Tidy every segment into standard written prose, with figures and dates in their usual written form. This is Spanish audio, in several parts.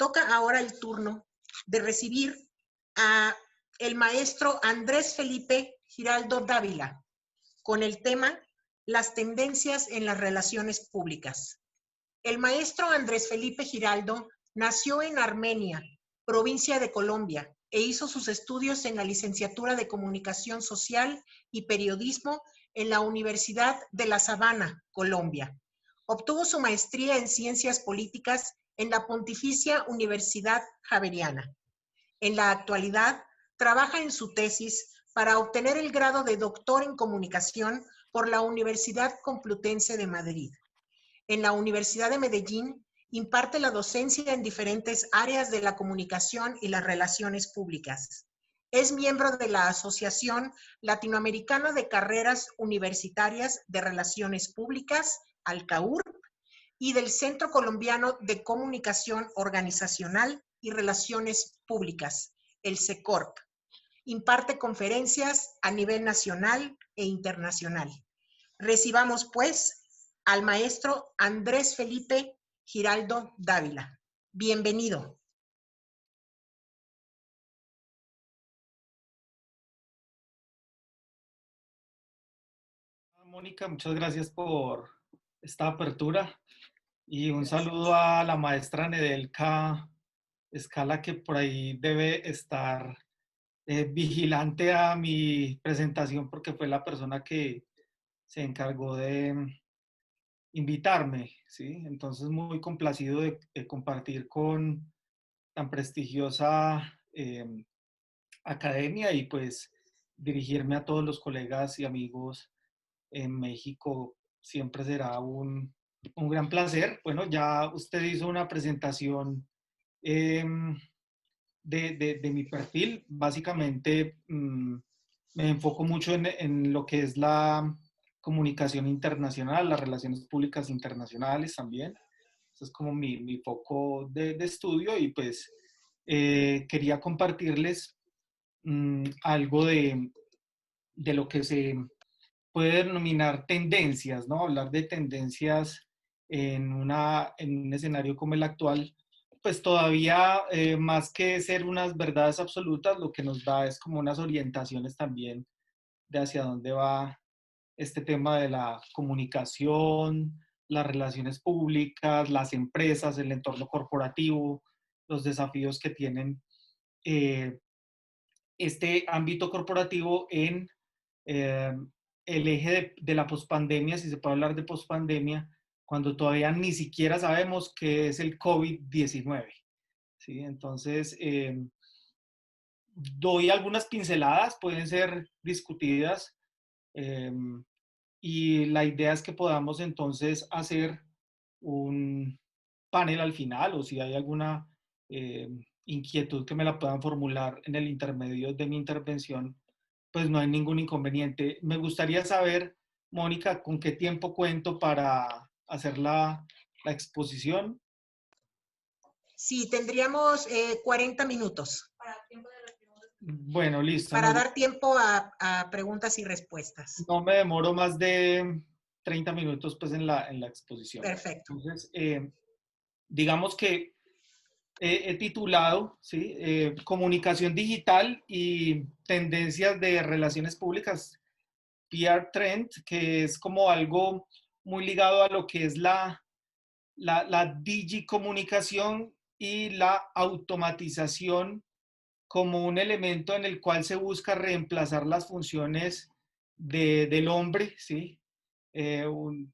toca ahora el turno de recibir a el maestro Andrés Felipe Giraldo Dávila con el tema Las tendencias en las relaciones públicas. El maestro Andrés Felipe Giraldo nació en Armenia, provincia de Colombia, e hizo sus estudios en la licenciatura de Comunicación Social y Periodismo en la Universidad de La Sabana, Colombia. Obtuvo su maestría en Ciencias Políticas en la Pontificia Universidad Javeriana. En la actualidad, trabaja en su tesis para obtener el grado de doctor en comunicación por la Universidad Complutense de Madrid. En la Universidad de Medellín, imparte la docencia en diferentes áreas de la comunicación y las relaciones públicas. Es miembro de la Asociación Latinoamericana de Carreras Universitarias de Relaciones Públicas, ALCAUR, y del Centro Colombiano de Comunicación Organizacional y Relaciones Públicas, el CECORP. Imparte conferencias a nivel nacional e internacional. Recibamos, pues, al maestro Andrés Felipe Giraldo Dávila. Bienvenido. Mónica, muchas gracias por esta apertura y un saludo a la maestra Nedelka Escala, que por ahí debe estar vigilante a mi presentación porque fue la persona que se encargó de invitarme, ¿sí? Entonces muy complacido de compartir con tan prestigiosa academia y pues dirigirme a todos los colegas y amigos en México siempre será un gran placer. Bueno, ya usted hizo una presentación eh, de mi perfil. Básicamente me enfoco mucho en lo que es la comunicación internacional, las relaciones públicas internacionales también. Ese es como mi foco de estudio y pues quería compartirles algo de lo que se puede denominar tendencias, ¿no? Hablar de tendencias en un escenario como el actual, pues todavía más que ser unas verdades absolutas, lo que nos da es como unas orientaciones también de hacia dónde va este tema de la comunicación, las relaciones públicas, las empresas, el entorno corporativo, los desafíos que tienen eh, este ámbito corporativo en eh, el eje de la pospandemia, si se puede hablar de pospandemia, cuando todavía ni siquiera sabemos qué es el COVID-19. ¿Sí? Entonces, doy algunas pinceladas, pueden ser discutidas, eh, y la idea es que podamos entonces hacer un panel al final, o si hay alguna eh, inquietud que me la puedan formular en el intermedio de mi intervención, pues no hay ningún inconveniente. Me gustaría saber, Mónica, con qué tiempo cuento para hacer la exposición. Sí, tendríamos 40 minutos. Bueno, listo. Para No, dar tiempo a preguntas y respuestas. no me demoro más de 30 minutos pues en la exposición. Perfecto. Entonces, digamos que he titulado, ¿sí? Comunicación digital y tendencias de relaciones públicas, PR Trend, que es como algo muy ligado a lo que es la digicomunicación y la automatización como un elemento en el cual se busca reemplazar las funciones del hombre, ¿sí? Un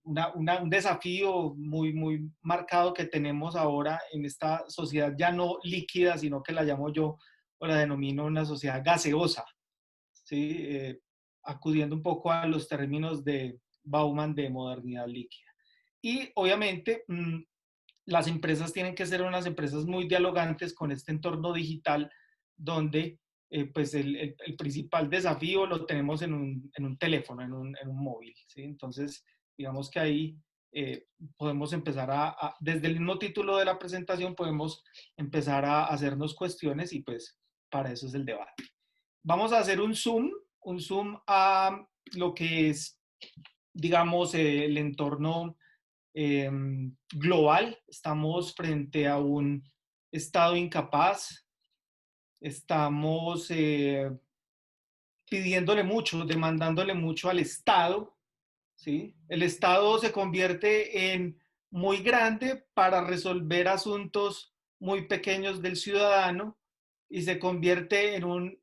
desafío muy marcado que tenemos ahora en esta sociedad ya no líquida, sino que la llamo yo o la denomino una sociedad gaseosa, ¿sí? Acudiendo un poco a los términos de Bauman de modernidad líquida. Y obviamente las empresas tienen que ser unas empresas muy dialogantes con este entorno digital donde pues el principal desafío lo tenemos en un teléfono, en un móvil, ¿sí? Entonces, digamos que ahí podemos empezar desde el mismo título de la presentación, podemos empezar a hacernos cuestiones y pues para eso es el debate. Vamos a hacer un zoom a lo que es, digamos, el entorno global. Estamos frente a un estado incapaz, estamos pidiéndole mucho, demandándole mucho al Estado, ¿sí? El Estado se convierte en muy grande para resolver asuntos muy pequeños del ciudadano y se convierte en un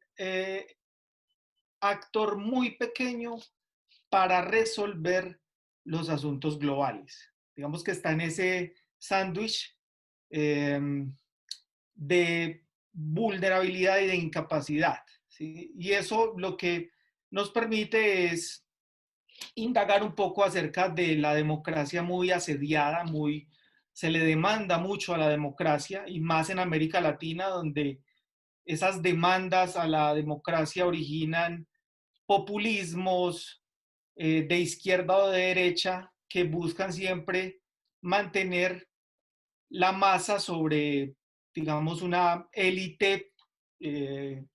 actor muy pequeño para resolver los asuntos globales. Digamos que está en ese sándwich eh, de vulnerabilidad y de incapacidad, ¿sí? Y eso lo que nos permite es indagar un poco acerca de la democracia muy asediada, se le demanda mucho a la democracia y más en América Latina, donde esas demandas a la democracia originan populismos de izquierda o de derecha que buscan siempre mantener la masa sobre, digamos, una élite eh,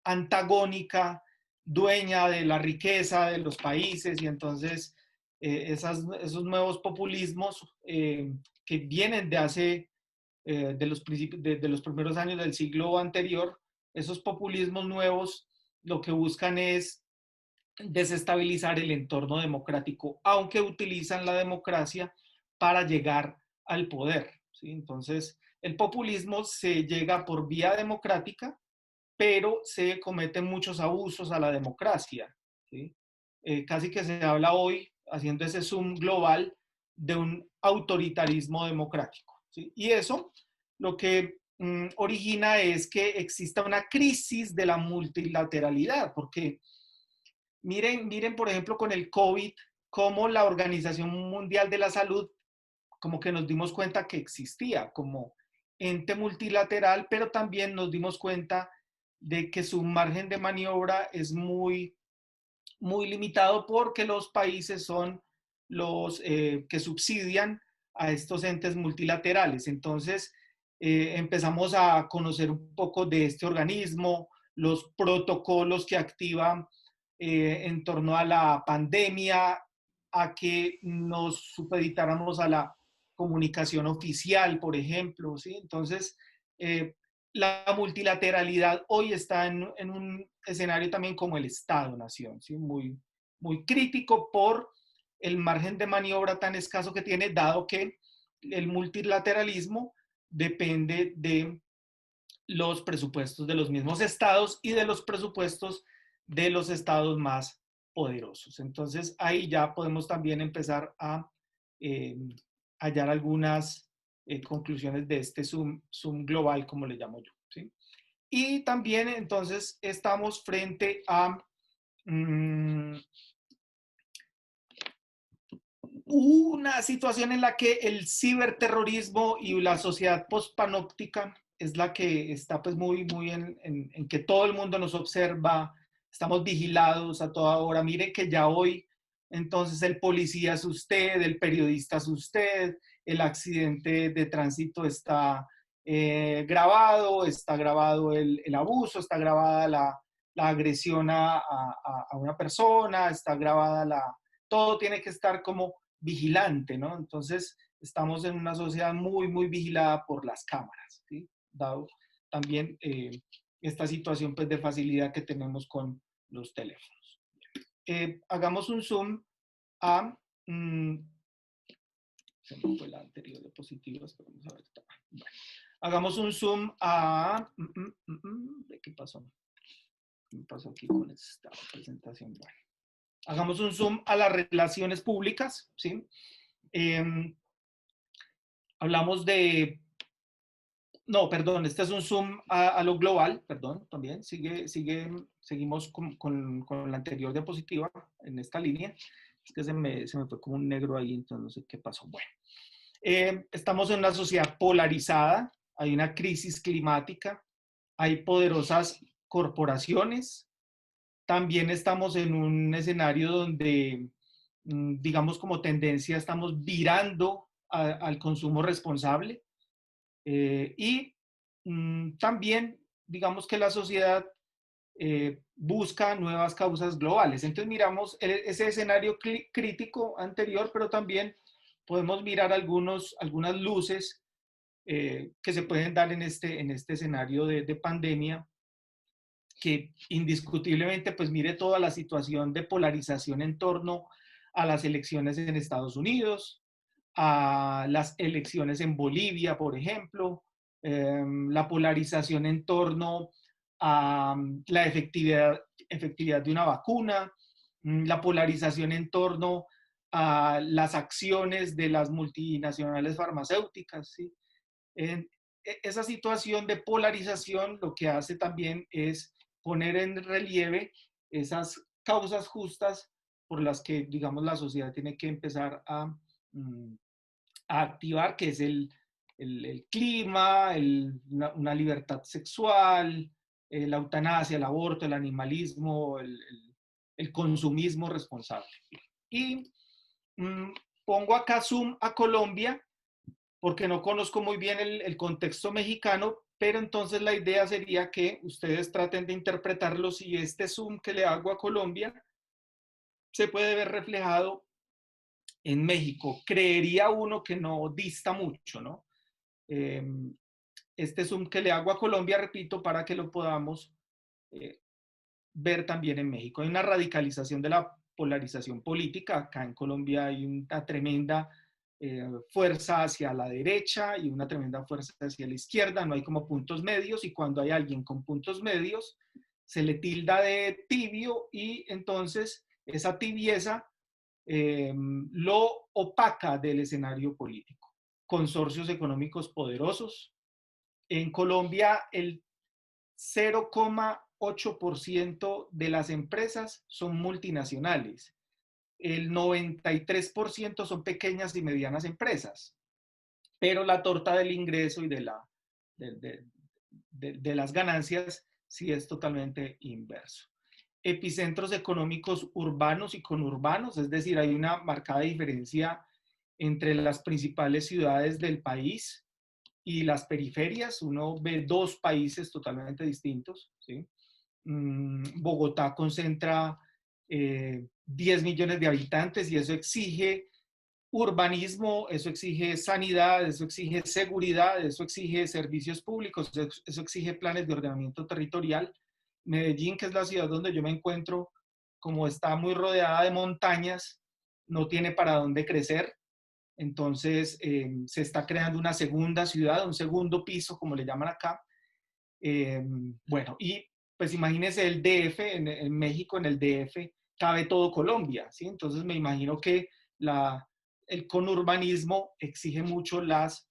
antagónica, dueña de la riqueza de los países, y entonces esos nuevos populismos que vienen de hace, de los primeros años del siglo anterior, esos populismos nuevos lo que buscan es desestabilizar el entorno democrático, aunque utilizan la democracia para llegar al poder, ¿sí? Entonces, el populismo se llega por vía democrática, pero se cometen muchos abusos a la democracia, ¿sí? Casi que se habla hoy, haciendo ese zoom global, de un autoritarismo democrático, ¿sí? Y eso lo que origina es que exista una crisis de la multilateralidad, porque miren, por ejemplo, con el COVID, cómo la Organización Mundial de la Salud, como que nos dimos cuenta que existía como ente multilateral, pero también nos dimos cuenta de que su margen de maniobra es muy limitado porque los países son los que subsidian a estos entes multilaterales. Entonces, empezamos a conocer un poco de este organismo, los protocolos que activa en torno a la pandemia, a que nos supeditáramos a la comunicación oficial, por ejemplo, ¿sí? Entonces, la multilateralidad hoy está en un escenario también como el Estado-Nación, ¿sí? Muy crítico por el margen de maniobra tan escaso que tiene, dado que el multilateralismo depende de los presupuestos de los mismos estados y de los presupuestos de los estados más poderosos. Entonces, ahí ya podemos también empezar a eh, hallar algunas conclusiones de este zoom global, como le llamo yo, ¿sí? Y también, entonces, estamos frente a una situación en la que el ciberterrorismo y la sociedad postpanóptica es la que está pues muy en que todo el mundo nos observa, estamos vigilados a toda hora. Mire que ya hoy, entonces el policía es usted, el periodista es usted, el accidente de tránsito está grabado, está grabado el abuso, está grabada la agresión a una persona, está grabada todo tiene que estar como vigilante, ¿no? Entonces, estamos en una sociedad muy vigilada por las cámaras, ¿sí? Dado también esta situación pues, de facilidad que tenemos con los teléfonos. Hagamos un zoom a... se me fue la anterior diapositiva, pero vamos a ver. Bueno, hagamos un zoom a... ¿De qué pasó? ¿Qué me pasó aquí con esta presentación? Bueno, hagamos un zoom a las relaciones públicas, ¿sí? Hablamos de, no, perdón, este es un zoom a lo global, perdón, también, seguimos con la anterior diapositiva en esta línea. Es que se me fue como un negro ahí, entonces no sé qué pasó. Bueno, estamos en una sociedad polarizada, hay una crisis climática, hay poderosas corporaciones, también estamos en un escenario donde, digamos como tendencia, estamos virando al consumo responsable y también, digamos que la sociedad busca nuevas causas globales. Entonces miramos ese escenario crítico anterior, pero también podemos mirar algunas luces que se pueden dar en este escenario de pandemia, que indiscutiblemente, pues mire toda la situación de polarización en torno a las elecciones en Estados Unidos, a las elecciones en Bolivia, por ejemplo, la polarización en torno a la efectividad de una vacuna, la polarización en torno a las acciones de las multinacionales farmacéuticas, ¿sí? Esa situación de polarización lo que hace también es poner en relieve esas causas justas por las que, digamos, la sociedad tiene que empezar a activar, que es el clima, una libertad sexual, la eutanasia, el aborto, el animalismo, el consumismo responsable. Y pongo acá zoom a Colombia, porque no conozco muy bien el contexto mexicano, pero entonces la idea sería que ustedes traten de interpretarlo si este zoom que le hago a Colombia se puede ver reflejado en México. Creería uno que no dista mucho, ¿no? Este zoom que le hago a Colombia, repito, para que lo podamos ver también en México. Hay una radicalización de la polarización política. Acá en Colombia hay una tremenda fuerza hacia la derecha y una tremenda fuerza hacia la izquierda. No hay como puntos medios, y cuando hay alguien con puntos medios, se le tilda de tibio, y entonces esa tibieza lo opaca del escenario político. Consorcios económicos poderosos. En Colombia, el 0,8% de las empresas son multinacionales. El 93% son pequeñas y medianas empresas. Pero la torta del ingreso y de las ganancias sí es totalmente inverso. Epicentros económicos urbanos y conurbanos, es decir, hay una marcada diferencia entre las principales ciudades del país y las periferias. Uno ve dos países totalmente distintos, ¿sí? Bogotá concentra 10 millones de habitantes, y eso exige urbanismo, eso exige sanidad, eso exige seguridad, eso exige servicios públicos, eso exige planes de ordenamiento territorial. Medellín, que es la ciudad donde yo me encuentro, como está muy rodeada de montañas, no tiene para dónde crecer. Entonces se está creando una segunda ciudad, un segundo piso, como le llaman acá. Bueno, y pues imagínense el DF, en México, en el DF, cabe todo Colombia, ¿sí? Entonces me imagino que el conurbanismo exige mucho las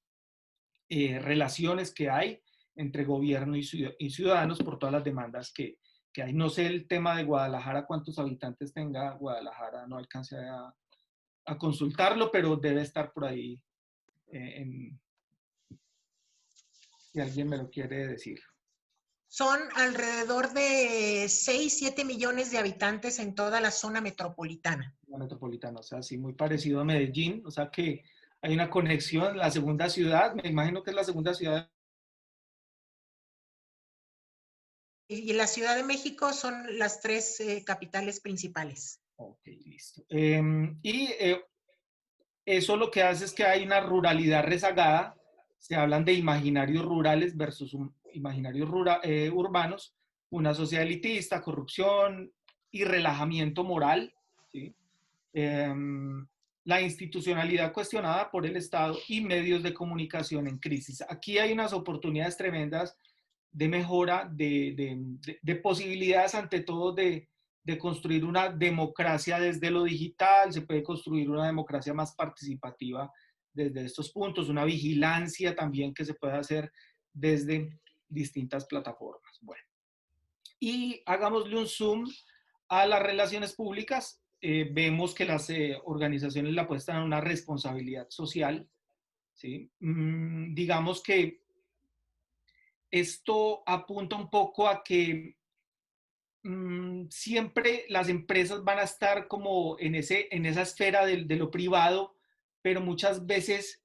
relaciones que hay entre gobierno y ciudadanos por todas las demandas que hay. No sé el tema de Guadalajara, cuántos habitantes tenga Guadalajara, no alcancé a consultarlo, pero debe estar por ahí, si alguien me lo quiere decir. Son alrededor de 6, 7 millones de habitantes en toda la zona metropolitana. La metropolitana, o sea, sí, muy parecido a Medellín, o sea que hay una conexión. La segunda ciudad, me imagino que es la segunda ciudad. Y la Ciudad de México son las tres capitales principales. Ok, listo. Eso lo que hace es que hay una ruralidad rezagada. Se hablan de imaginarios rurales versus imaginarios urbanos, una sociedad elitista, corrupción y relajamiento moral, ¿sí? La institucionalidad cuestionada por el Estado y medios de comunicación en crisis. Aquí hay unas oportunidades tremendas de mejora, de posibilidades, ante todo de construir una democracia desde lo digital. Se puede construir una democracia más participativa desde estos puntos, una vigilancia también que se puede hacer desde distintas plataformas. Bueno, y hagámosle un zoom a las relaciones públicas. Vemos que las organizaciones le apuestan a una responsabilidad social, ¿sí? Digamos que esto apunta un poco a que siempre las empresas van a estar como en esa esfera de lo privado, pero muchas veces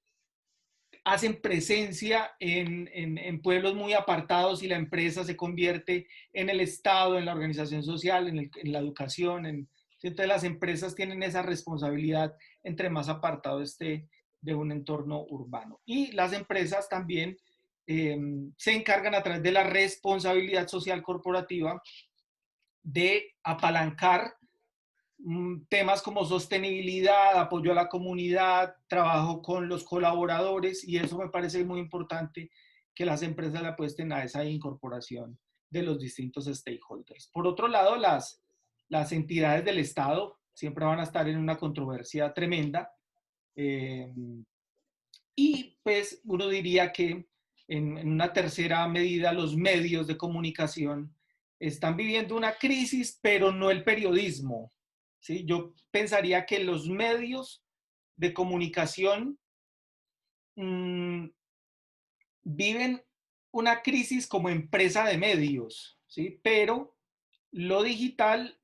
hacen presencia en pueblos muy apartados, y la empresa se convierte en el Estado, en la organización social, en la educación. Entonces las empresas tienen esa responsabilidad entre más apartado esté de un entorno urbano. Y las empresas también se encargan a través de la responsabilidad social corporativa de apalancar temas como sostenibilidad, apoyo a la comunidad, trabajo con los colaboradores, y eso me parece muy importante que las empresas le apuesten a esa incorporación de los distintos stakeholders. Por otro lado, las entidades del Estado siempre van a estar en una controversia tremenda, y pues uno diría que en una tercera medida los medios de comunicación están viviendo una crisis, pero no el periodismo. ¿Sí? Yo pensaría que los medios de comunicación mmm, viven una crisis como empresa de medios, ¿sí? Pero lo digital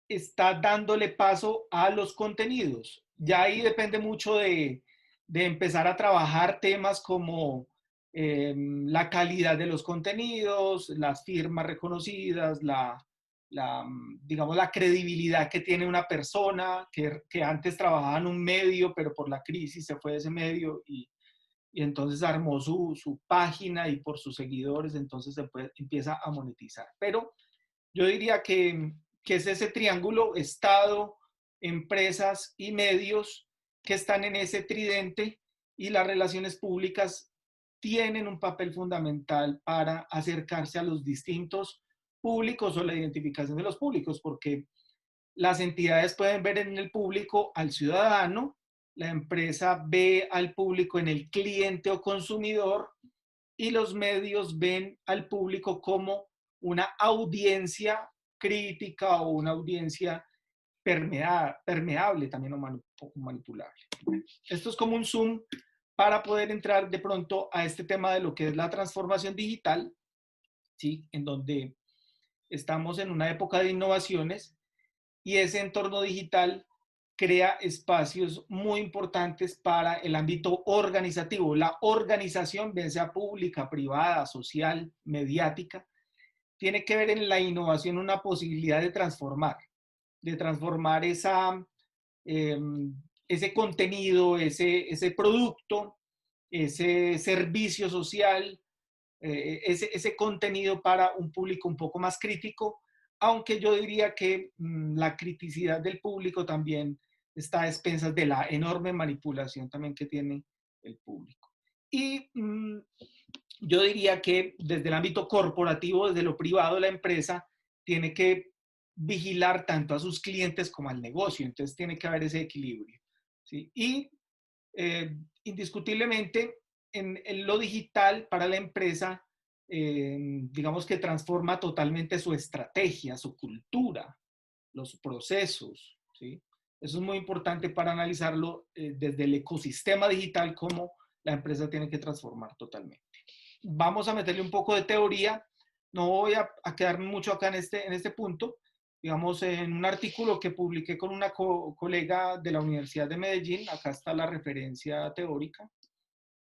está dándole paso a los contenidos. Ya ahí depende mucho de empezar a trabajar temas como la calidad de los contenidos, las firmas reconocidas, digamos, la credibilidad que tiene una persona que antes trabajaba en un medio, pero por la crisis se fue de ese medio y entonces armó su página y por sus seguidores, entonces empieza a monetizar. Pero yo diría que es ese triángulo, Estado, empresas y medios, que están en ese tridente, y las relaciones públicas tienen un papel fundamental para acercarse a los distintos públicos o la identificación de los públicos, porque las entidades pueden ver en el público al ciudadano, la empresa ve al público en el cliente o consumidor, y los medios ven al público como una audiencia crítica o una audiencia permeable también o manipulable. Esto es como un zoom para poder entrar de pronto a este tema de lo que es la transformación digital, ¿sí? En donde estamos en una época de innovaciones, y ese entorno digital crea espacios muy importantes para el ámbito organizativo. La organización, bien sea pública, privada, social, mediática, tiene que ver en la innovación una posibilidad de transformar eh, ese contenido, ese producto, ese servicio social, ese contenido para un público un poco más crítico, aunque yo diría que la criticidad del público también está a expensas de la enorme manipulación también que tiene el público. Y yo diría que desde el ámbito corporativo, desde lo privado, la empresa tiene que vigilar tanto a sus clientes como al negocio, entonces tiene que haber ese equilibrio, ¿sí? Y indiscutiblemente en lo digital para la empresa, digamos que transforma totalmente su estrategia, su cultura, los procesos, ¿sí? Eso es muy importante para analizarlo desde el ecosistema digital, cómo la empresa tiene que transformar totalmente. Vamos a meterle un poco de teoría, no voy a quedarme mucho acá en este punto. Digamos, en un artículo que publiqué con una colega de la Universidad de Medellín, acá está la referencia teórica,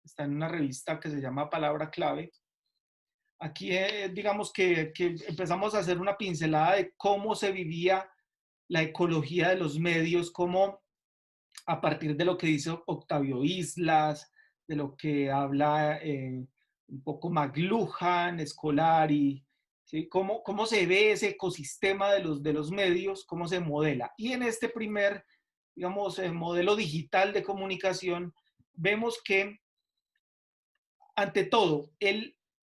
está en una revista que se llama Palabra Clave. Aquí digamos que empezamos a hacer una pincelada de cómo se vivía la ecología de los medios, cómo a partir de lo que dice Octavio Islas, de lo que habla un poco McLuhan, Scolari, ¿sí? Cómo se ve ese ecosistema de los medios, cómo se modela. Y en este primer, digamos, modelo digital de comunicación, vemos que, ante todo,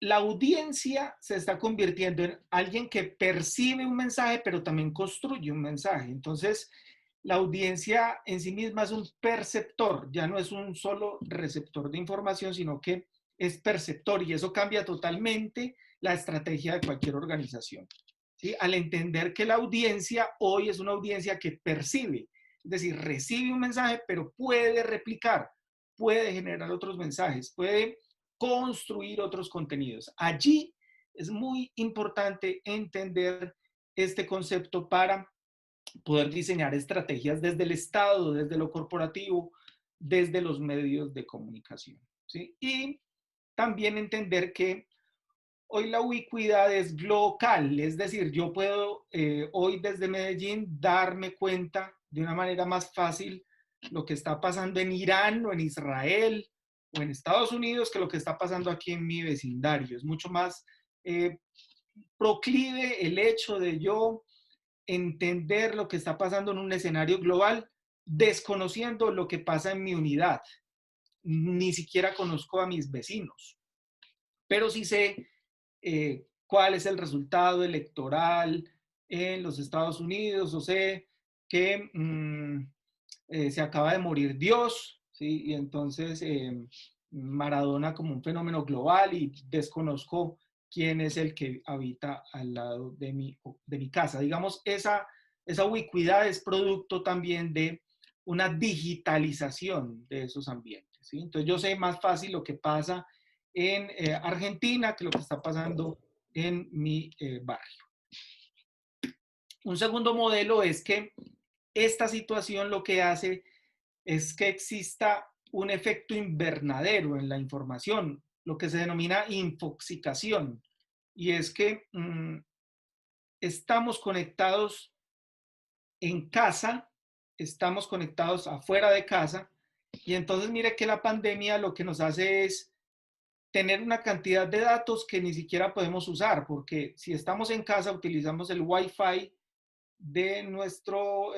la audiencia se está convirtiendo en alguien que percibe un mensaje, pero también construye un mensaje. Entonces, la audiencia en sí misma es un perceptor, ya no es un solo receptor de información, sino que es perceptor, y eso cambia totalmente la estrategia de cualquier organización, ¿sí? Al entender que la audiencia hoy es una audiencia que percibe, es decir, recibe un mensaje, pero puede replicar, puede generar otros mensajes, puede construir otros contenidos. Allí es muy importante entender este concepto para poder diseñar estrategias desde el Estado, desde lo corporativo, desde los medios de comunicación, ¿sí? Y también entender que hoy la ubicuidad es local, es decir, yo puedo hoy desde Medellín darme cuenta de una manera más fácil lo que está pasando en Irán o en Israel o en Estados Unidos que lo que está pasando aquí en mi vecindario. Es mucho más proclive el hecho de yo entender lo que está pasando en un escenario global, desconociendo lo que pasa en mi unidad. Ni siquiera conozco a mis vecinos, pero sí sé cuál es el resultado electoral en los Estados Unidos, o sé que se acaba de morir Dios, ¿sí? Y entonces Maradona como un fenómeno global y desconozco quién es el que habita al lado de mi casa. Digamos, esa ubicuidad es producto también de una digitalización de esos ambientes, ¿sí? Entonces yo sé más fácil lo que pasa en Argentina que lo que está pasando en mi barrio. Un segundo modelo es que esta situación lo que hace es que exista un efecto invernadero en la información, lo que se denomina infoxicación, y es que estamos conectados en casa, estamos conectados afuera de casa, y entonces mire que la pandemia lo que nos hace es tener una cantidad de datos que ni siquiera podemos usar, porque si estamos en casa utilizamos el Wi-Fi de nuestro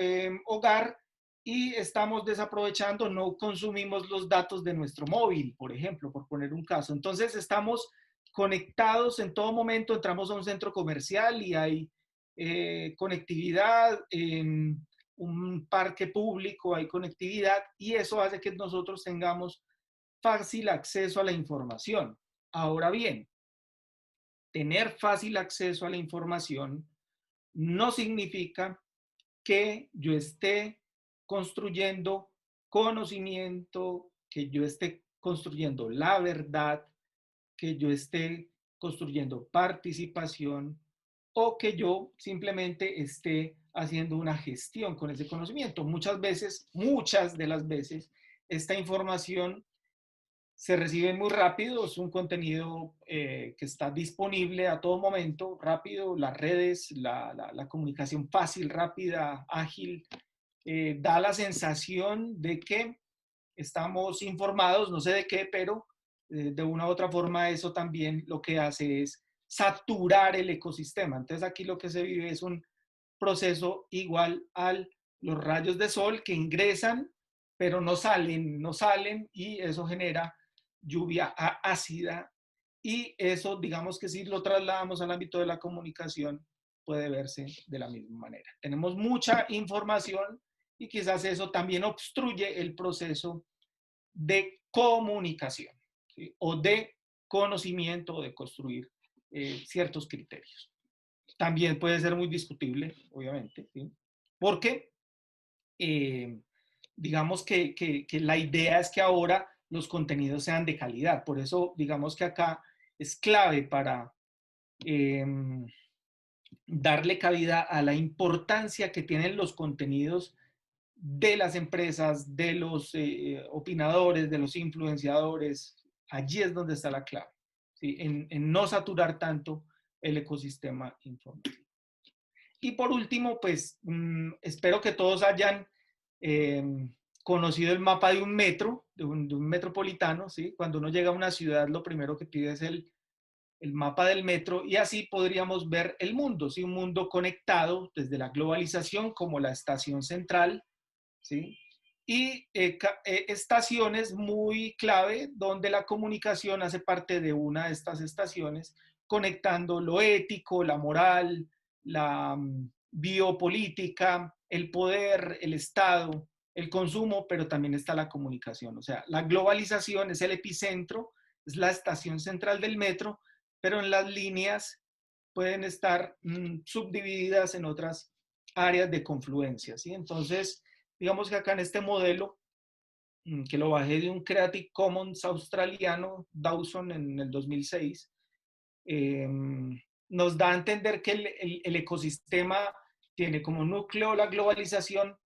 hogar y estamos desaprovechando, no consumimos los datos de nuestro móvil, por ejemplo, por poner un caso. Entonces estamos conectados en todo momento, entramos a un centro comercial y hay conectividad, en un parque público hay conectividad y eso hace que nosotros tengamos fácil acceso a la información. Ahora bien, tener fácil acceso a la información no significa que yo esté construyendo conocimiento, que yo esté construyendo la verdad, que yo esté construyendo participación o que yo simplemente esté haciendo una gestión con ese conocimiento. Muchas de las veces, esta información se recibe muy rápido, es un contenido que está disponible a todo momento, rápido, las redes, la comunicación fácil, rápida, ágil, da la sensación de que estamos informados, no sé de qué, pero de una u otra forma eso también lo que hace es saturar el ecosistema. Entonces aquí lo que se vive es un proceso igual a los rayos de sol que ingresan, pero no salen y eso genera lluvia ácida y eso, digamos que si lo trasladamos al ámbito de la comunicación, puede verse de la misma manera. Tenemos mucha información y quizás eso también obstruye el proceso de comunicación, ¿sí? O de conocimiento o de construir ciertos criterios. También puede ser muy discutible, obviamente, ¿sí? Porque digamos que la idea es que ahora los contenidos sean de calidad. Por eso, digamos que acá es clave para darle cabida a la importancia que tienen los contenidos de las empresas, de los opinadores, de los influenciadores. Allí es donde está la clave, ¿sí? En no saturar tanto el ecosistema informativo. Y por último, pues espero que todos hayan conocido el mapa de un metro, de un metropolitano, ¿sí? Cuando uno llega a una ciudad, lo primero que pide es el mapa del metro y así podríamos ver el mundo, ¿sí? Un mundo conectado desde la globalización como la estación central, ¿sí? Y estaciones muy clave donde la comunicación hace parte de una de estas estaciones, conectando lo ético, la moral, la biopolítica, el poder, el Estado, el consumo, pero también está la comunicación. O sea, la globalización es el epicentro, es la estación central del metro, pero en las líneas pueden estar subdivididas en otras áreas de confluencia, ¿sí? Entonces, digamos que acá en este modelo, que lo bajé de un Creative Commons australiano, Dawson, en el 2006, nos da a entender que el ecosistema tiene como núcleo la globalización,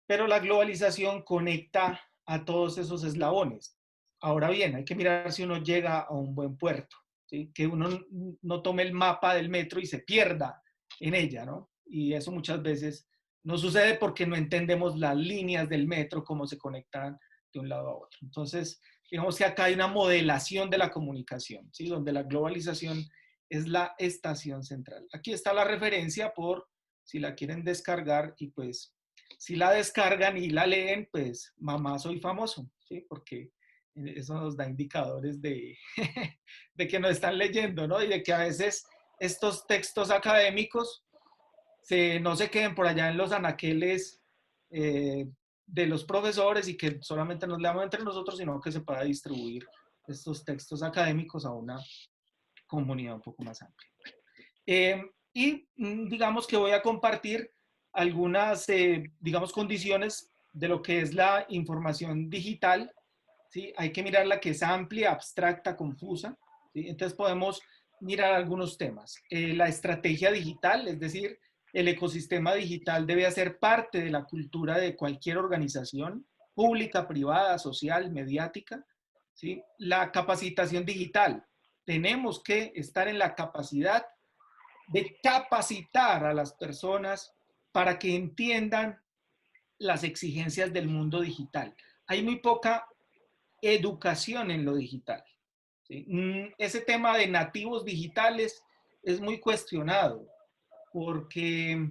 pero la globalización conecta a todos esos eslabones. Ahora bien, hay que mirar si uno llega a un buen puerto, ¿sí? Que uno no tome el mapa del metro y se pierda en ella, ¿no? Y eso muchas veces No sucede porque no entendemos las líneas del metro, cómo se conectan de un lado a otro. Entonces, digamos que acá hay una modelación de la comunicación, ¿sí? Donde la globalización es la estación central. Aquí está la referencia por si la quieren descargar y pues si la descargan y la leen, pues mamá soy famoso, ¿sí? Porque eso nos da indicadores de, de que nos están leyendo, ¿no? Y de que a veces estos textos académicos no se queden por allá en los anaqueles eh, de los profesores y que solamente nos leamos entre nosotros, sino que se pueda distribuir estos textos académicos a una comunidad un poco más amplia. Digamos que voy a compartir algunas, digamos, condiciones de lo que es la información digital, ¿sí? Hay que mirar la que es amplia, abstracta, confusa, ¿sí? Entonces podemos mirar algunos temas. La estrategia digital, es decir, el ecosistema digital debe hacer parte de la cultura de cualquier organización, pública, privada, social, mediática, ¿sí? La capacitación digital. Tenemos que estar en la capacidad de capacitar a las personas para que entiendan las exigencias del mundo digital. Hay muy poca educación en lo digital, ¿sí? Ese tema de nativos digitales es muy cuestionado porque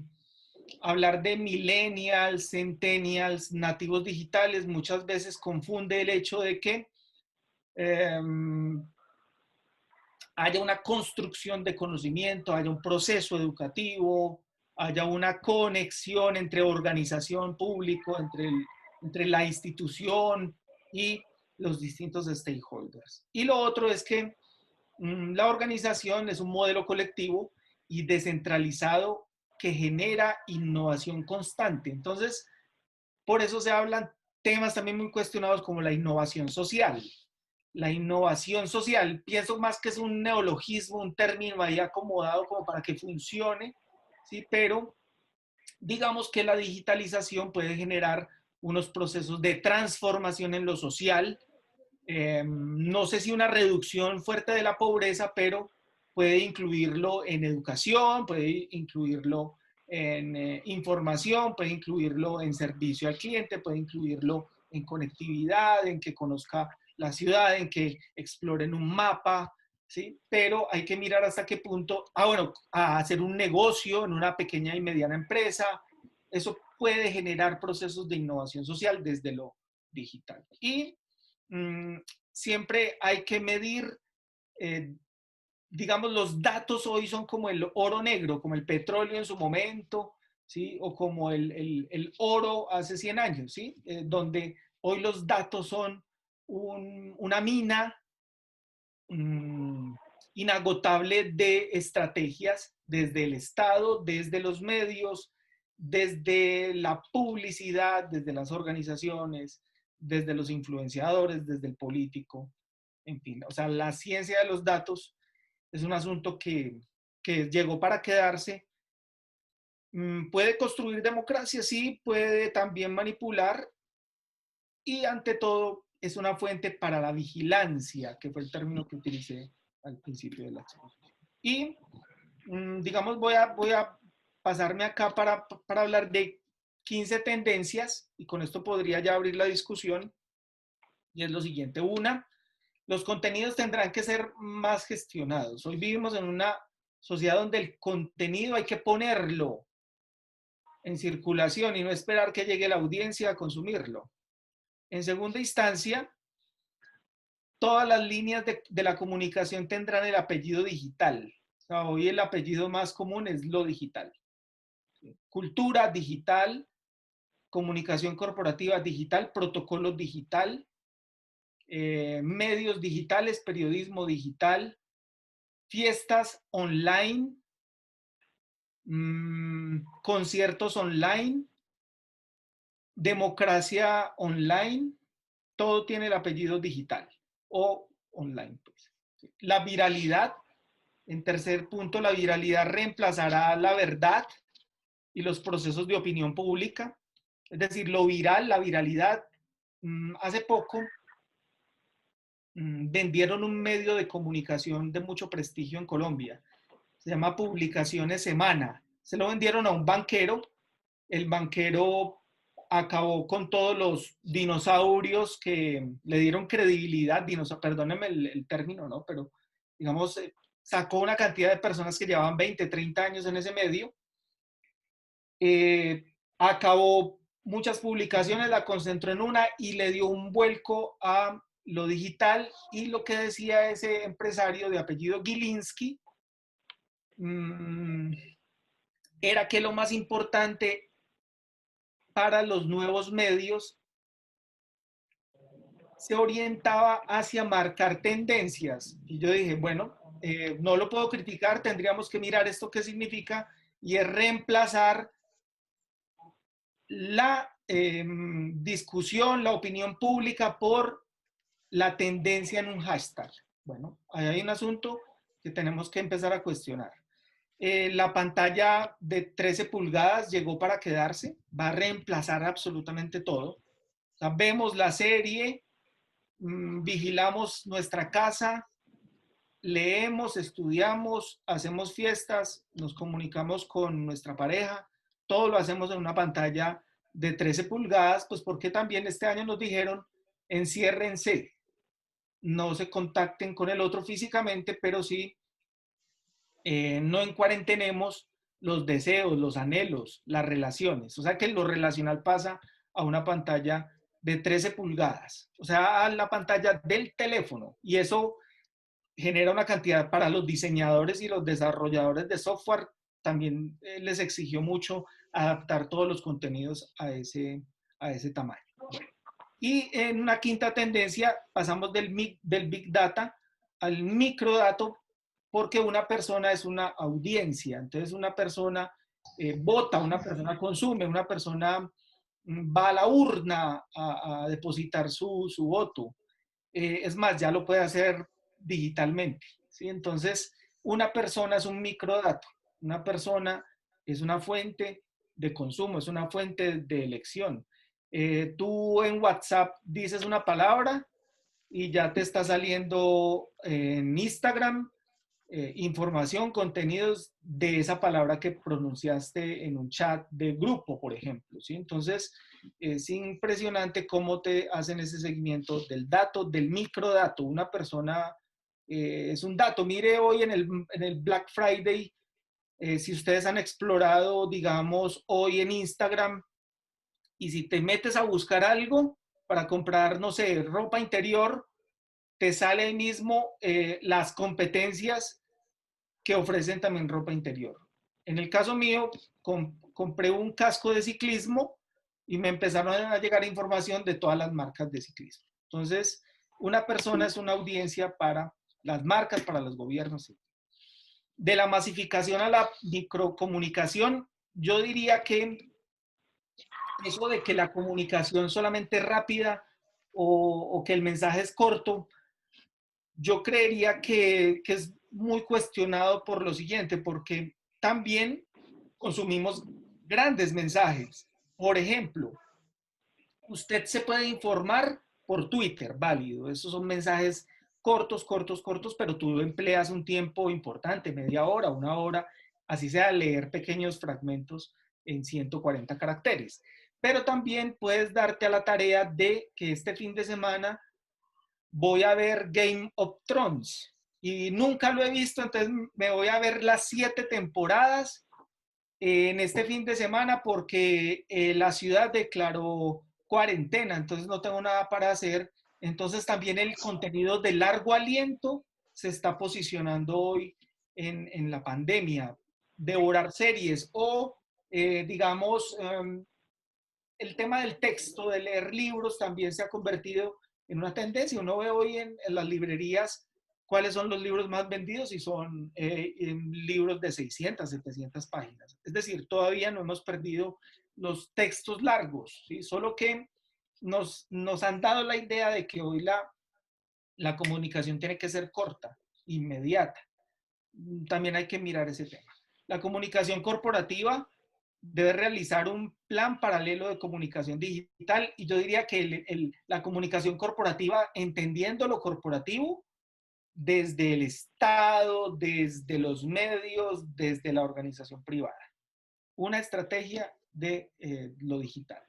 hablar de millennials, centennials, nativos digitales muchas veces confunde el hecho de que eh, haya una construcción de conocimiento, haya un proceso educativo, haya una conexión entre organización público, entre la institución y los distintos stakeholders. Y lo otro es que la organización es un modelo colectivo y descentralizado que genera innovación constante. Entonces, por eso se hablan temas también muy cuestionados como la innovación social. La innovación social, pienso más que es un neologismo, un término ahí acomodado como para que funcione, ¿sí? Pero digamos que la digitalización puede generar unos procesos de transformación en lo social, no sé si una reducción fuerte de la pobreza, pero puede incluirlo en educación, puede incluirlo en información, puede incluirlo en servicio al cliente, puede incluirlo en conectividad, en que conozca la ciudad, en que exploren un mapa, ¿sí? Pero hay que mirar hasta qué punto, bueno, a hacer un negocio en una pequeña y mediana empresa, eso puede generar procesos de innovación social desde lo digital. Y siempre hay que medir, eh, digamos, los datos hoy son como el oro negro, como el petróleo en su momento, ¿sí? O como el oro hace 100 años, ¿sí? Donde hoy los datos son una mina inagotable de estrategias desde el Estado, desde los medios, desde la publicidad, desde las organizaciones, desde los influenciadores, desde el político, en fin. O sea, la ciencia de los datos es un asunto que llegó para quedarse. Puede construir democracia, sí, puede también manipular y ante todo es una fuente para la vigilancia, que fue el término que utilicé al principio de la exposición. Y digamos, voy a pasarme acá para hablar de 15 tendencias y con esto podría ya abrir la discusión y es lo siguiente. Una, los contenidos tendrán que ser más gestionados. Hoy vivimos en una sociedad donde el contenido hay que ponerlo en circulación y no esperar que llegue la audiencia a consumirlo. En segunda instancia, todas las líneas de la comunicación tendrán el apellido digital. O sea, hoy el apellido más común es lo digital. Cultura digital, comunicación corporativa digital, protocolo digital, medios digitales, periodismo digital, fiestas online, conciertos online, democracia online, todo tiene el apellido digital o online. Pues. La viralidad, en tercer punto, la viralidad reemplazará la verdad y los procesos de opinión pública. Es decir, lo viral, la viralidad. Hace poco vendieron un medio de comunicación de mucho prestigio en Colombia. Se llama Publicaciones Semana. Se lo vendieron a un banquero el banquero acabó con todos los dinosaurios que le dieron credibilidad, perdónenme el término, ¿no? Pero, digamos, sacó una cantidad de personas que llevaban 20, 30 años en ese medio, acabó muchas publicaciones, la concentró en una y le dio un vuelco a lo digital, y lo que decía ese empresario de apellido Gilinski era que lo más importante para los nuevos medios se orientaba hacia marcar tendencias. Y yo dije, bueno, no lo puedo criticar, tendríamos que mirar esto qué significa, y es reemplazar la discusión, la opinión pública por la tendencia en un hashtag. Bueno, ahí hay un asunto que tenemos que empezar a cuestionar. La pantalla de 13 pulgadas llegó para quedarse, va a reemplazar absolutamente todo. O sea, vemos la serie, vigilamos nuestra casa, leemos, estudiamos, hacemos fiestas, nos comunicamos con nuestra pareja, todo lo hacemos en una pantalla de 13 pulgadas, pues porque también este año nos dijeron, enciérrense, no se contacten con el otro físicamente, pero sí no encuarentenemos los deseos, los anhelos, las relaciones. O sea que lo relacional pasa a una pantalla de 13 pulgadas, o sea, a la pantalla del teléfono. Y eso genera una cantidad para los diseñadores y los desarrolladores de software. También les exigió mucho adaptar todos los contenidos a ese tamaño. Bueno, y en una quinta tendencia pasamos del Big Data al microdato, porque una persona es una audiencia. Entonces una persona vota, una persona consume, una persona va a la urna a depositar su voto. Es más, ya lo puede hacer digitalmente, ¿sí? Entonces, una persona es un microdato, una persona es una fuente de consumo, es una fuente de elección. Tú en WhatsApp dices una palabra y ya te está saliendo en Instagram información, contenidos de esa palabra que pronunciaste en un chat de grupo, por ejemplo, ¿sí? Entonces, es impresionante cómo te hacen ese seguimiento del dato, del microdato. Una persona es un dato. Mire hoy en el Black Friday, si ustedes han explorado, digamos, hoy en Instagram, y si te metes a buscar algo para comprar, no sé, ropa interior, te sale ahí mismo las competencias que ofrecen también ropa interior. En el caso mío, compré un casco de ciclismo y me empezaron a llegar información de todas las marcas de ciclismo. Entonces, una persona es una audiencia para las marcas, para los gobiernos. De la masificación a la microcomunicación, yo diría que eso de que la comunicación solamente es rápida o que el mensaje es corto, yo creería que es muy cuestionado por lo siguiente, porque también consumimos grandes mensajes. Por ejemplo, usted se puede informar por Twitter, válido. Esos son mensajes cortos, cortos, cortos, pero tú empleas un tiempo importante, media hora, una hora, así sea leer pequeños fragmentos en 140 caracteres. Pero también puedes darte a la tarea de que este fin de semana voy a ver Game of Thrones y nunca lo he visto, entonces me voy a ver las 7 temporadas en este fin de semana porque la ciudad declaró cuarentena, entonces no tengo nada para hacer. Entonces también el contenido de largo aliento se está posicionando hoy en la pandemia. Devorar series o, digamos, el tema del texto, de leer libros, también se ha convertido en una tendencia. Uno ve hoy en las librerías cuáles son los libros más vendidos y son libros de 600, 700 páginas. Es decir, todavía no hemos perdido los textos largos, ¿sí? Solo que nos han dado la idea de que hoy la comunicación tiene que ser corta, inmediata. También hay que mirar ese tema. La comunicación corporativa debe realizar un plan paralelo de comunicación digital, y yo diría que la comunicación corporativa, entendiendo lo corporativo, desde el Estado, desde los medios, desde la organización privada. Una estrategia de lo digital.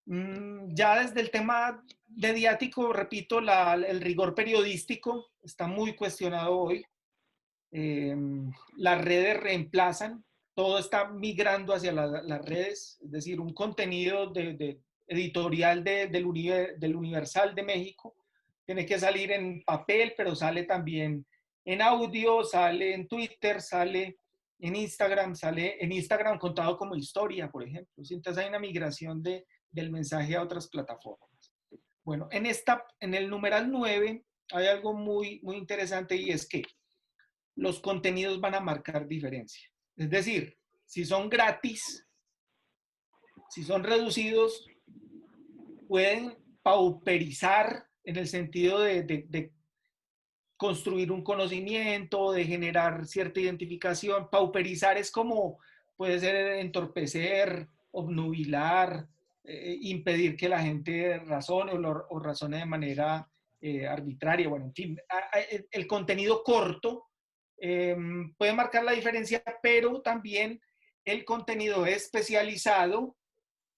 Ya desde el tema mediático, repito, el rigor periodístico está muy cuestionado hoy. Las redes reemplazan, todo está migrando hacia las redes, es decir, un contenido editorial del Universal de México tiene que salir en papel, pero sale también en audio, sale en Twitter, sale sale en Instagram contado como historia, por ejemplo. Entonces hay una migración del mensaje a otras plataformas. Bueno, en el numeral 9 hay algo muy interesante, y es que los contenidos van a marcar diferencia. Es decir, si son gratis, si son reducidos, pueden pauperizar en el sentido de construir un conocimiento, de generar cierta identificación. Pauperizar es como, puede ser entorpecer, obnubilar, impedir que la gente razone o razone de manera arbitraria. Bueno, en fin, el contenido corto puede marcar la diferencia, pero también el contenido especializado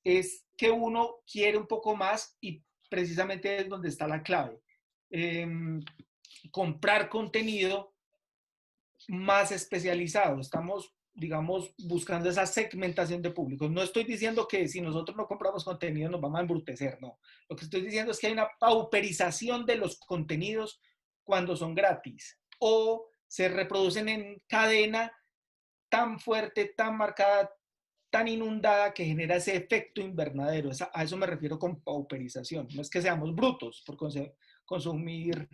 es que uno quiere un poco más, y precisamente es donde está la clave. Comprar contenido más especializado. Estamos, digamos, buscando esa segmentación de públicos. No estoy diciendo que si nosotros no compramos contenido nos vamos a embrutecer, no. Lo que estoy diciendo es que hay una pauperización de los contenidos cuando son gratis o se reproducen en cadena tan fuerte, tan marcada, tan inundada, que genera ese efecto invernadero. A eso me refiero con pauperización. No es que seamos brutos por consumir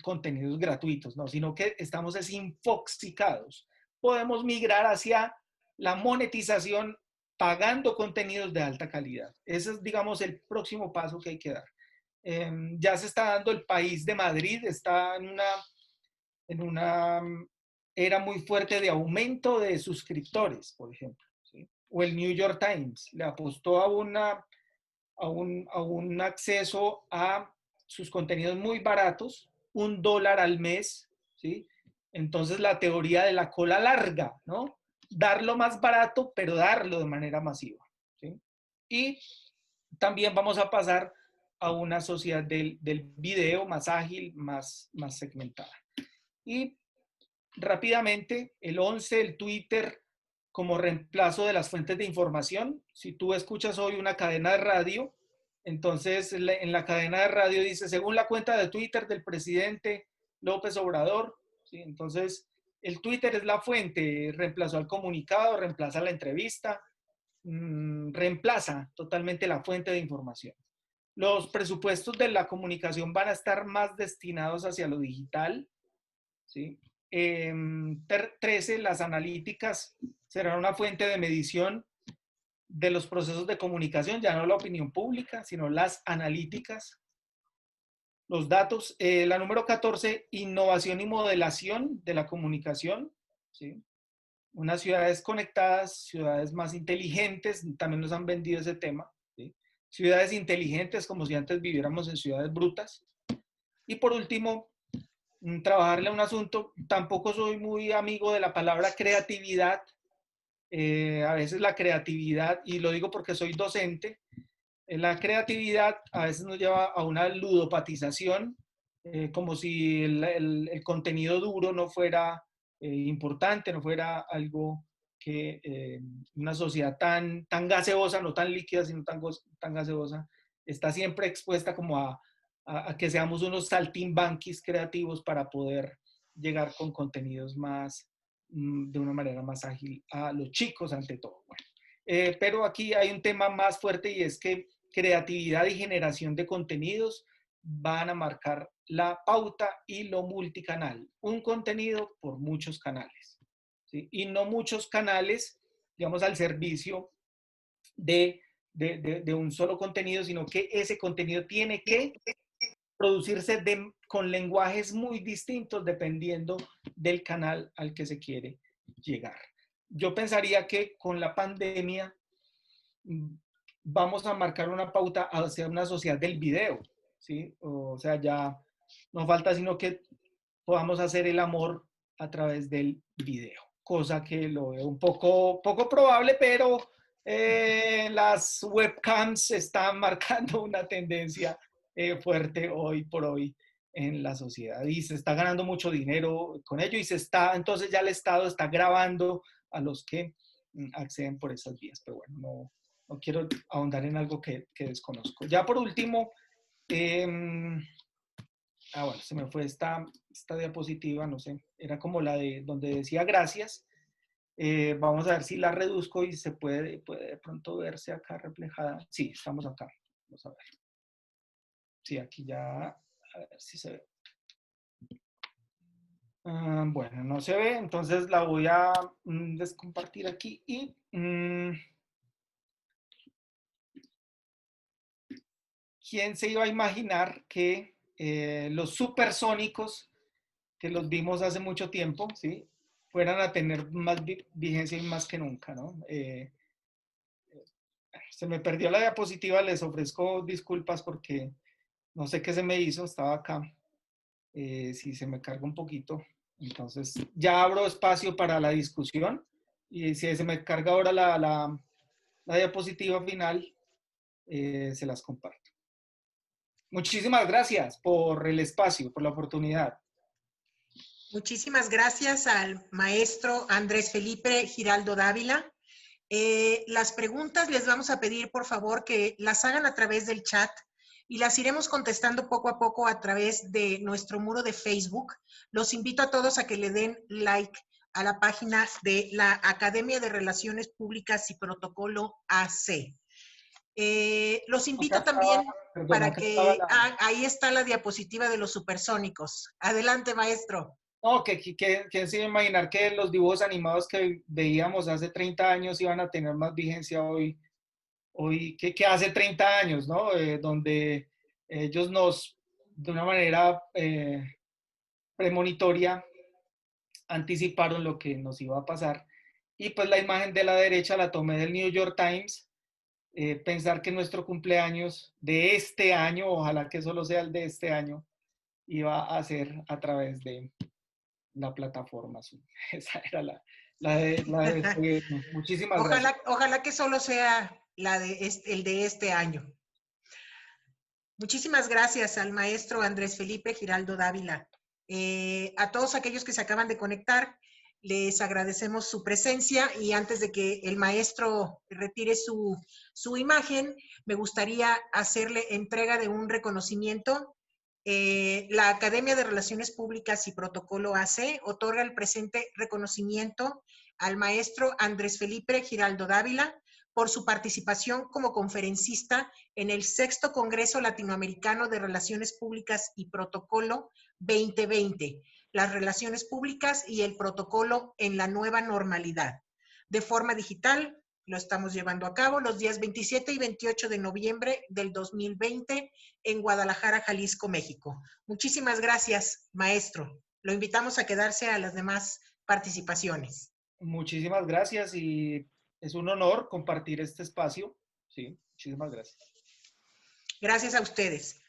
contenidos gratuitos, no, sino que estamos desinfoxicados. Podemos migrar hacia la monetización pagando contenidos de alta calidad. Ese es, digamos, el próximo paso que hay que dar. Ya se está dando. El País de Madrid está en una era muy fuerte de aumento de suscriptores, por ejemplo, ¿sí? O el New York Times le apostó a un acceso a sus contenidos muy baratos, $1 al mes, ¿sí? Entonces la teoría de la cola larga, ¿no? Darlo más barato, pero darlo de manera masiva, ¿sí? Y también vamos a pasar a una sociedad del video más ágil, más segmentada. Y rápidamente, el 11, el Twitter como reemplazo de las fuentes de información. Si tú escuchas hoy una cadena de radio, entonces en la cadena de radio dice, según la cuenta de Twitter del presidente López Obrador, ¿sí? Entonces el Twitter es la fuente, reemplazó al comunicado, reemplaza la entrevista, reemplaza totalmente la fuente de información. Los presupuestos de la comunicación van a estar más destinados hacia lo digital, ¿sí? 13, las analíticas serán una fuente de medición de los procesos de comunicación, ya no la opinión pública, sino las analíticas, los datos. La número 14, innovación y modelación de la comunicación, ¿sí? Unas ciudades conectadas, ciudades más inteligentes, también nos han vendido ese tema, ¿sí? Ciudades inteligentes, como si antes viviéramos en ciudades brutas. Y por último, trabajarle a un asunto. Tampoco soy muy amigo de la palabra creatividad. A veces la creatividad, y lo digo porque soy docente, la creatividad a veces nos lleva a una ludopatización, como si el contenido duro no fuera importante, no fuera algo que una sociedad tan gaseosa, no tan líquida, sino tan gaseosa, está siempre expuesta como a que seamos unos saltimbanquis creativos para poder llegar con contenidos más, de una manera más ágil a los chicos ante todo. Bueno, pero aquí hay un tema más fuerte, y es que creatividad y generación de contenidos van a marcar la pauta y lo multicanal. Un contenido por muchos canales, ¿sí? Y no muchos canales, digamos, al servicio de un solo contenido, sino que ese contenido tiene que producirse con lenguajes muy distintos dependiendo del canal al que se quiere llegar. Yo pensaría que con la pandemia vamos a marcar una pauta hacia una sociedad del video, ¿sí? O sea, ya no falta sino que podamos hacer el amor a través del video, cosa que lo veo un poco probable, pero Las webcams están marcando una tendencia fuerte hoy por hoy en la sociedad y se está ganando mucho dinero con ello y entonces ya el Estado está grabando a los que acceden por esas vías. Pero bueno, no quiero ahondar en algo que desconozco. Ya por último, bueno, se me fue esta diapositiva, no sé, era como la de donde decía gracias. Vamos a ver si la reduzco y se puede de pronto verse acá reflejada. Sí, estamos acá. Vamos a ver. Sí, aquí ya, a ver si se ve. Bueno, no se ve, entonces la voy a descompartir aquí y ¿quién se iba a imaginar que los supersónicos que los vimos hace mucho tiempo, ¿sí? Fueran a tener más vigencia y más que nunca, ¿no? Se me perdió la diapositiva, les ofrezco disculpas porque no sé qué se me hizo, estaba acá. Si se me carga un poquito, entonces ya abro espacio para la discusión y si se me carga ahora la diapositiva final, se las comparto. Muchísimas gracias por el espacio, por la oportunidad. Muchísimas gracias al maestro Andrés Felipe Giraldo Dávila. Las preguntas les vamos a pedir, por favor, que las hagan a través del chat y las iremos contestando poco a poco a través de nuestro muro de Facebook. Los invito a todos a que le den like a la página de la Academia de Relaciones Públicas y Protocolo AC. Los invito también para que... ahí está la diapositiva de los supersónicos. Adelante, maestro. No, que se iba a imaginar que los dibujos animados que veíamos hace 30 años iban a tener más vigencia hoy que hace 30 años, ¿no? Donde ellos de una manera premonitoria, anticiparon lo que nos iba a pasar. Y pues la imagen de la derecha la tomé del New York Times. Pensar que nuestro cumpleaños de este año, ojalá que solo sea el de este año, iba a ser a través de la plataforma Zoom. Esa era muchísimas gracias. Ojalá que solo sea el de este año. Muchísimas gracias al maestro Andrés Felipe Giraldo Dávila. A todos aquellos que se acaban de conectar, les agradecemos su presencia y antes de que el maestro retire su imagen, me gustaría hacerle entrega de un reconocimiento. La Academia de Relaciones Públicas y Protocolo AC otorga el presente reconocimiento al maestro Andrés Felipe Giraldo Dávila por su participación como conferencista en el 6º Congreso Latinoamericano de Relaciones Públicas y Protocolo 2020, las relaciones públicas y el protocolo en la nueva normalidad. De forma digital, lo estamos llevando a cabo los días 27 y 28 de noviembre del 2020 en Guadalajara, Jalisco, México. Muchísimas gracias, maestro. Lo invitamos a quedarse a las demás participaciones. Muchísimas gracias y es un honor compartir este espacio. Sí, muchísimas gracias. Gracias a ustedes.